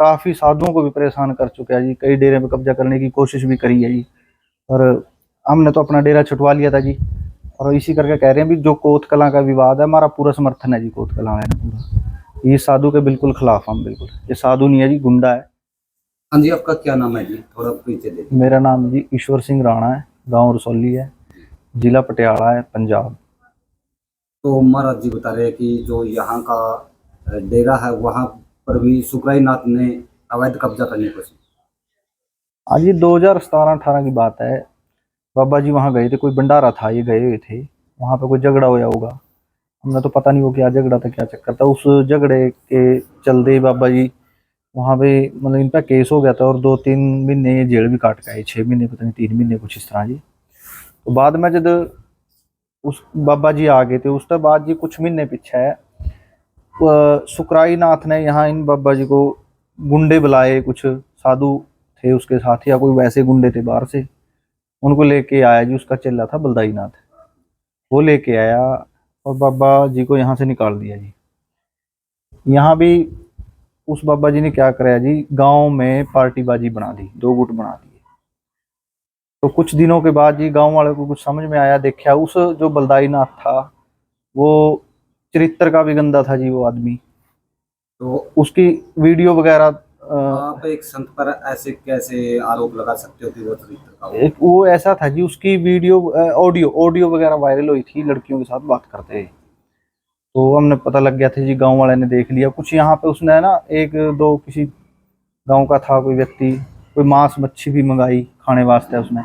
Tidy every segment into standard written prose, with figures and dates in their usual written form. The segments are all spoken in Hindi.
काफ़ी साधुओं को भी परेशान कर चुका है जी। कई डेरे पे कब्जा करने की कोशिश भी करी है जी, और हमने तो अपना डेरा छुटवा लिया था जी। और इसी करके कह रहे हैं भी जो कोत कलां का विवाद है, हमारा पूरा समर्थन है जी। कोत कलां है ना पूरा, ये साधु के बिल्कुल खिलाफ हम बिल्कुल। ये साधु नहीं है जी, गुंडा है। हाँ जी, आपका क्या नाम है जी? थोड़ा परिचय दे दीजिए। मेरा नाम जी ईश्वर सिंह राणा है, गांव रसौली है, जिला पटियाला है, पंजाब। तो महाराज जी बता रहे हैं कि जो यहाँ का डेरा है वहाँ पर भी सुखराई नाथ ने अवैध कब्जा करने की कोशिश। आज ये 2017-18 की बात है। बाबा जी वहाँ गए थे, कोई भंडारा था, ये गए हुए थे। वहाँ पे कोई झगड़ा होया होगा, हमने तो पता नहीं वो क्या झगड़ा था, क्या चक्कर था। उस झगड़े के चलते ही बाबा जी वहाँ पे मतलब इन पर केस हो गया था, और 2-3 महीने ये जेल भी काट के आए, 6 महीने पता नहीं 3 महीने कुछ इस तरह जी। तो बाद में जब उस बाबा जी आ गए थे, उसके बाद जी कुछ महीने पीछे है सुकराई नाथ ने यहाँ इन बाबा जी को गुंडे बुलाए, कुछ साधु थे उसके साथ या कोई वैसे गुंडे थे बाहर से, उनको लेके आया जी। उसका चेला था बलदाई नाथ, वो लेके आया और बाबा जी को यहाँ से निकाल दिया जी। यहाँ भी उस बाबा जी ने क्या कराया जी, गांव में पार्टीबाजी बना दी, 2 गुट बना दिए। तो कुछ दिनों के बाद जी गांव वाले को कुछ समझ में आया, देखा उस जो बलदाई नाथ था वो चरित्र का भी गंदा था जी वो आदमी। तो उसकी वीडियो वगैरह आप एक संत पर ऐसे कैसे आरोप लगा सकते हो कि वो चरित्र का हो? एक वो ऐसा था जी, उसकी वीडियो ऑडियो ऑडियो वगैरह वायरल हुई थी, लड़कियों के साथ बात करते। तो हमने पता लग गया था जी, गांव वाले ने देख लिया कुछ यहाँ पे। उसने है ना एक दो किसी गांव का था कोई व्यक्ति, कोई मांस मच्छी भी मंगाई खाने वास्ते उसने।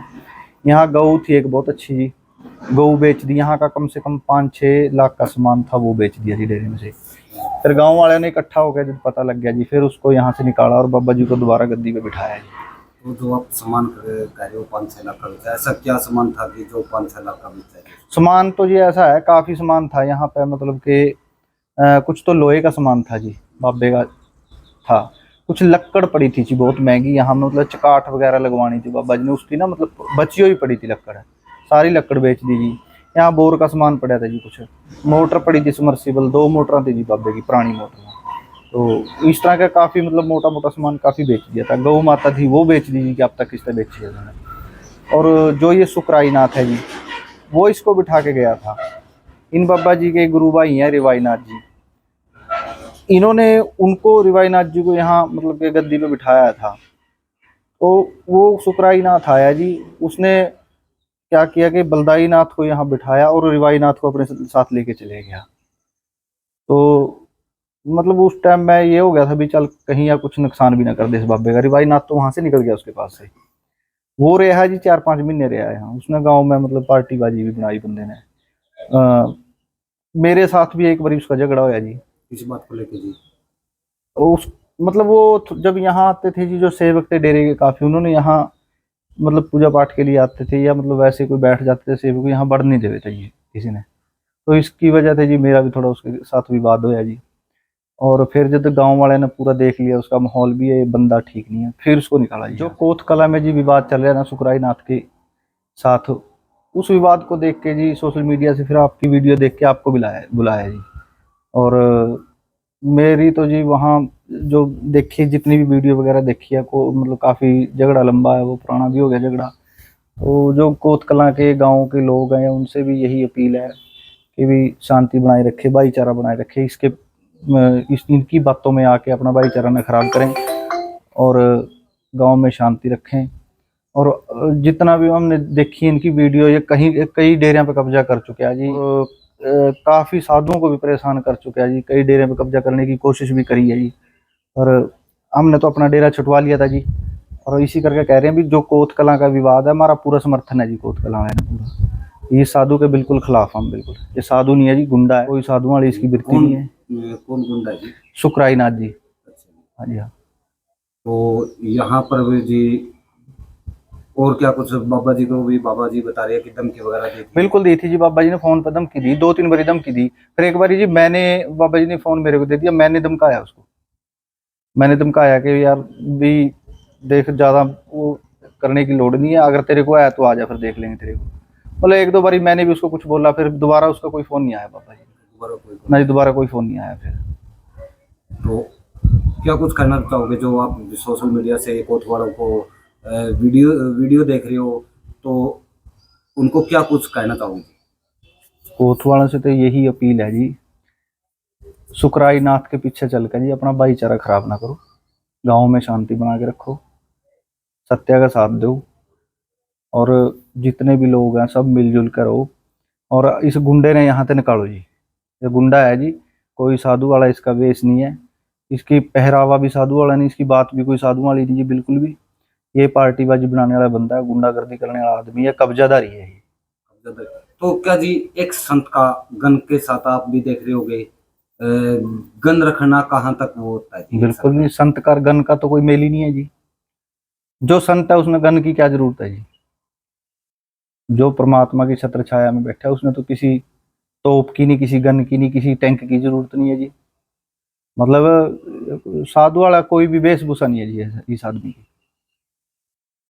यहाँ गऊ थी एक बहुत अच्छी जी, गऊ बेच दी। यहाँ का कम से कम 5-6 लाख का सामान था, वो बेच दिया जी डेरे में से। फिर गांव वाले ने इकट्ठा हो गया, जब पता लग गया जी, फिर उसको यहाँ से निकाला और बाबा जी को दोबारा गद्दी पे बिठाया जी। तो जो आप सामान कह रहे हो 5-6 लाख का बेचा, ऐसा क्या सामान था कि जो 5-6 लाख का बेचा है? सामान तो जी ऐसा है, काफी सामान था यहाँ पे, मतलब कि कुछ तो लोहे का सामान था जी, बाबे का था। कुछ लक्कड़ पड़ी थी जी बहुत महंगी, यहाँ मतलब चकाट वगैरह लगवानी थी बाबा जी ने, उसकी ना मतलब बची हुई पड़ी थी लक्कड़, सारी लक्कड़ बेच दी जी। यहाँ बोर का सामान पड़ा था जी, कुछ मोटर पड़ी थी समर्सिबल, 2 मोटर थी जी बाबे की, पुरानी मोटर। तो इस तरह का काफी मतलब मोटा मोटा सामान काफी बेच दिया था। गौ माता थी वो बेच दी जी, कि अब तक किसने बेची है उन्होंने। और जो ये सुकराई नाथ है जी, वो इसको बिठा के गया था। इन बाबा जी के गुरु भाई हैं रिवाई नाथ जी, इन्होंने उनको रिवाई नाथ जी को यहाँ मतलब के गद्दी पे बिठाया था। तो वो सुकराई नाथ आया जी, उसने क्या किया कि बलदाई नाथ को यहाँ बिठाया और रिवाई नाथ को अपने साथ लेके चले गया। तो मतलब उस टाइम में ये हो गया था भी चल कहीं या कुछ नुकसान भी ना कर दे इस बाबे का। रिवाई नाथ तो वहां से निकल गया उसके पास से, वो रहा जी 4-5 महीने रहा यहाँ। उसने गाँव में मतलब पार्टीबाजी भी बनाई बंदे ने। मेरे साथ भी एक बार उसका झगड़ा होया जी इस बात को लेके जी। उस मतलब वो जब यहाँ आते थे जी, जो सेवक थे डेरे के काफी, उन्होंने यहाँ मतलब पूजा पाठ के लिए आते थे या मतलब वैसे कोई बैठ जाते थे सेवक, यहाँ बढ़ नहीं देते थे ये किसी ने। तो इसकी वजह से जी मेरा भी थोड़ा उसके साथ विवाद होया जी। और फिर जब गांव वाले ने पूरा देख लिया उसका माहौल भी, ये बंदा ठीक नहीं है, फिर उसको निकाला जी। जो कोत कला में जी विवाद चल रहा है ना सुकराई नाथ के साथ, उस विवाद को देख के जी सोशल मीडिया से फिर आपकी वीडियो देख के आपको बुलाया बुलाया जी। और मेरी तो जी वहाँ जो देखी जितनी भी वीडियो वगैरह देखी है को मतलब काफ़ी झगड़ा लंबा है, वो पुराना भी हो गया झगड़ा। तो जो कोत कलां के गाँव के लोग हैं उनसे भी यही अपील है कि भी शांति बनाए रखे, भाईचारा बनाए रखे। इसके इनकी बातों में आके अपना भाईचारा न खराब करें और गांव में शांति रखें। और जितना भी हमने देखी इनकी वीडियो, ये कहीं कई डेरिया पे कब्जा कर चुके हैं जी। काफ़ी साधुओं को भी परेशान कर चुके हैं जी, कई डेरे पे कब्जा करने की कोशिश भी करी है जी। और हमने तो अपना डेरा छुटवा लिया था जी। और इसी करके कह रहे हैं भी जो कोत कलां का विवाद है, हमारा पूरा समर्थन है जी। कोत कलां है ना पूरा, ये साधु के बिल्कुल खिलाफ हम बिल्कुल। ये साधु नहीं है जी, गुंडा है, कोई साधुओं वाली इसकी वृत्ति नहीं है। कौन गुंडा जी? सुकराई नाथ जी। अच्छा। हाँ जी हाँ। तो यहाँ पर भी जी और क्या कुछ बाबा जी को भी बाबा जी बता रहे हैं कि धमकी वगैरह दी थी? बिल्कुल दी थी जी, बाबा जी ने फोन पर धमकी दी, 2-3 बारी धमकी दी। फिर एक बारी जी मैंने, बाबा जी ने फोन मेरे को दे दिया, मैंने धमकाया उसको। मैंने धमकाया कि यार भी देख ज्यादा वो करने की लोड़ नहीं है, अगर तेरे को आया तो आ जा, फिर देख लेंगे तेरे को। मतलब 1-2 बारी मैंने भी उसको कुछ बोला, फिर दोबारा उसका कोई फोन नहीं आया बाबा जी, दोबारा कोई ना जी दोबारा कोई फोन नहीं आया फिर। तो क्या कुछ कहना चाहोगे जो आप सोशल मीडिया से कोतवालों को वीडियो वीडियो देख रहे हो, तो उनको क्या कुछ कहना चाहोगे? कोतवालों से तो यही अपील है जी, सुकराई नाथ के पीछे चलकर जी अपना भाईचारा खराब ना करो, गांव में शांति बना के रखो, सत्य का साथ दो, और जितने भी लोग हैं सब मिलजुल कर रहो। और इस गुंडे ने यहाँ से निकालो जी, ये गुंडा है जी, कोई साधु वाला इसका वेश नहीं है, इसकी पहरावा भी साधु वाला नहीं, इसकी बात भी कोई साधु वाली नहीं जी बिल्कुल भी। ये पार्टीबाजी बनाने वाला बंदा है, गुंडागर्दी करने वाला आदमी है, कब्जादारी है ये। तो क्या जी एक संत का गन के साथ आप भी देख रहे होगे, गन रखना कहाँ तक वो होता है जी? बिल्कुल नहीं, संत का गन का तो कोई मेल ही नहीं है जी। जो संत है उसने गन की क्या जरूरत है जी? जो परमात्मा की छत्र छाया में बैठा है उसने तो किसी तोप की नहीं, किसी गन की नहीं, किसी टैंक की जरूरत नहीं है जी। मतलब साधु वाला कोई भी वेशभूषा नहीं है जी इस आदमी की।